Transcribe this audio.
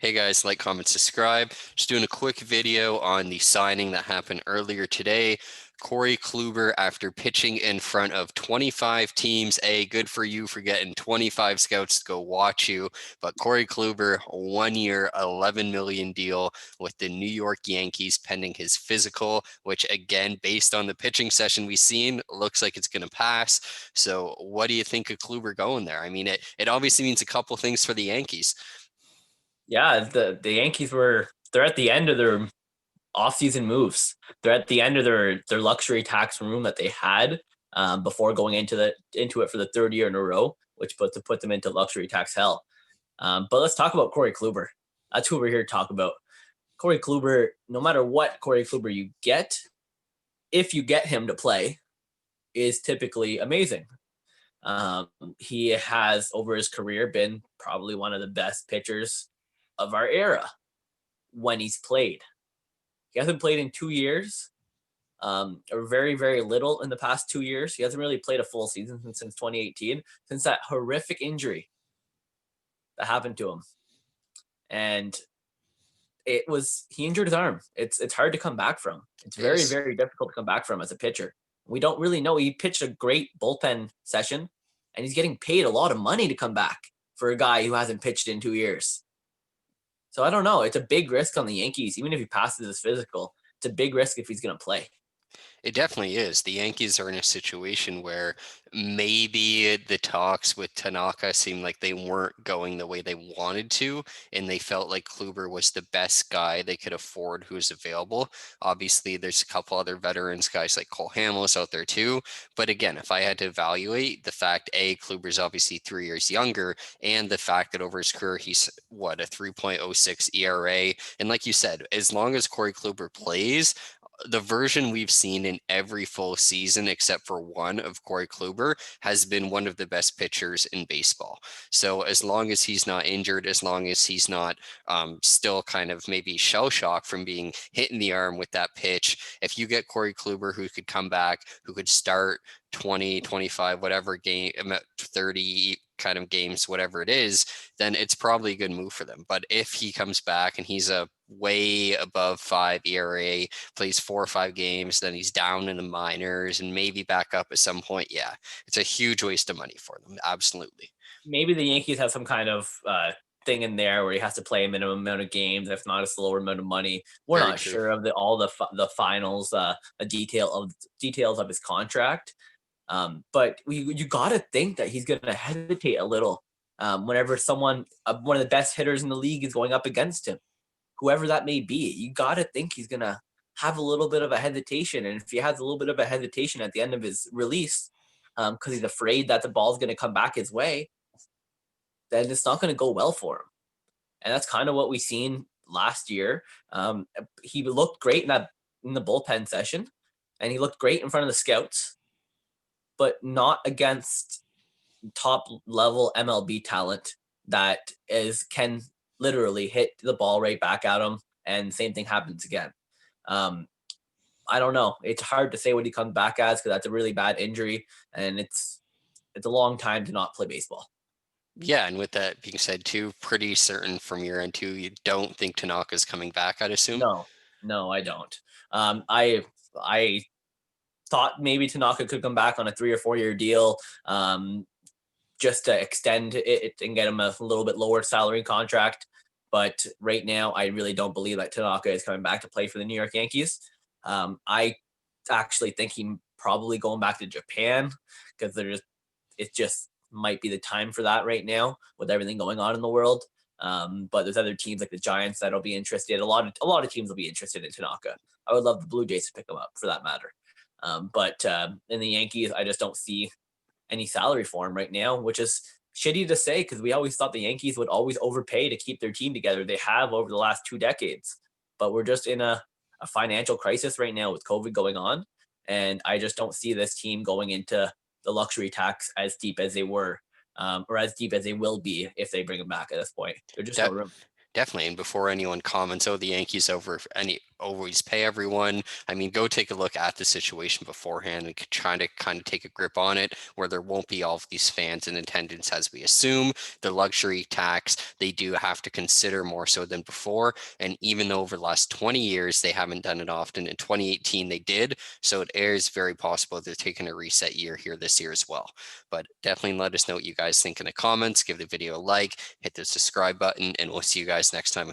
Hey guys, like, comment, subscribe. Just doing a quick video on the signing that happened earlier today. Corey Kluber, after pitching in front of 25 teams, good for you for getting 25 scouts to go watch you. But Corey Kluber, 1 year, 11 million deal with the New York Yankees pending his physical, which again, based on the pitching session we've seen, looks like it's going to pass. So what do you think of Kluber going there? I mean, it obviously means a couple things for the Yankees. Yeah, the Yankees they're at the end of their offseason moves. They're at the end of their luxury tax room that they had before going into it for the third year in a row, which put them into luxury tax hell. But let's talk about Corey Kluber. That's who we're here to talk about. Corey Kluber, no matter what Corey Kluber you get, if you get him to play, is typically amazing. He has over his career been probably one of the best pitchers of our era when he's played. He hasn't played in 2 years, or very, very little in the past 2 years. He hasn't really played a full season since 2018, since that horrific injury that happened to him. And he injured his arm. It's hard to come back from. It's very, Is very difficult to come back from as a pitcher. We don't really know. He pitched a great bullpen session, and he's getting paid a lot of money to come back for a guy who hasn't pitched in 2 years. So I don't know. It's a big risk on the Yankees, even if he passes his physical. It's a big risk if he's going to play. It definitely is. The Yankees are in a situation where maybe the talks with Tanaka seemed like they weren't going the way they wanted to, and they felt like Kluber was the best guy they could afford who was available. Obviously, there's a couple other veterans, guys like Cole Hamels out there too. But again, if I had to evaluate the fact, Kluber's obviously 3 years younger, and the fact that over his career, he's what, a 3.06 ERA. And like you said, as long as Corey Kluber plays, the version we've seen in every full season except for one of Corey Kluber has been one of the best pitchers in baseball. So as long as he's not injured, as long as he's not still kind of maybe shell shocked from being hit in the arm with that pitch, if you get Corey Kluber who could come back, who could start 20, 25, whatever game, 30 kind of games, whatever it is, then it's probably a good move for them. But if he comes back and he's a way above 5 ERA, plays 4 or 5 games, then he's down in the minors and maybe back up at some point, yeah, it's a huge waste of money for them. Absolutely. Maybe the Yankees have some kind of thing in there where he has to play a minimum amount of games, if not a slower amount of money. We're Very not true. sure of all the finals, details of his contract. But you got to think that he's going to hesitate a little whenever one of the best hitters in the league is going up against him, whoever that may be. You got to think he's going to have a little bit of a hesitation. And if he has a little bit of a hesitation at the end of his release, because he's afraid that the ball's going to come back his way, then it's not going to go well for him. And that's kind of what we seen last year. He looked great in the bullpen session, and he looked great in front of the scouts, but not against top level MLB talent that can literally hit the ball right back at him, and same thing happens again. Um, I don't know. It's hard to say what he comes back as because that's a really bad injury, and it's a long time to not play baseball. Yeah, and with that being said too, pretty certain from your end too, you don't think Tanaka's coming back, I'd assume. No, no, I don't. I thought maybe Tanaka could come back on a 3 or 4 year deal, just to extend it and get him a little bit lower salary contract. But right now, I really don't believe that Tanaka is coming back to play for the New York Yankees. I actually think he probably going back to Japan because it just might be the time for that right now with everything going on in the world. But there's other teams like the Giants that'll be interested. A lot of teams will be interested in Tanaka. I would love the Blue Jays to pick him up for that matter. But in the Yankees, I just don't see any salary for him right now, which is shitty to say because we always thought the Yankees would always overpay to keep their team together. They have over the last 2 decades, but we're just in a financial crisis right now with COVID going on. And I just don't see this team going into the luxury tax as deep as they were, or as deep as they will be if they bring him back at this point. There's just no De- room. Definitely. And before anyone comments, oh, the Yankees always pay everyone. I mean, go take a look at the situation beforehand and try to kind of take a grip on it where there won't be all of these fans in attendance as we assume. The luxury tax, they do have to consider more so than before. And even though over the last 20 years they haven't done it often, in 2018 they did. So it is very possible they're taking a reset year here this year as well. But definitely let us know what you guys think in the comments. Give the video a like, hit the subscribe button, and we'll see you guys next time.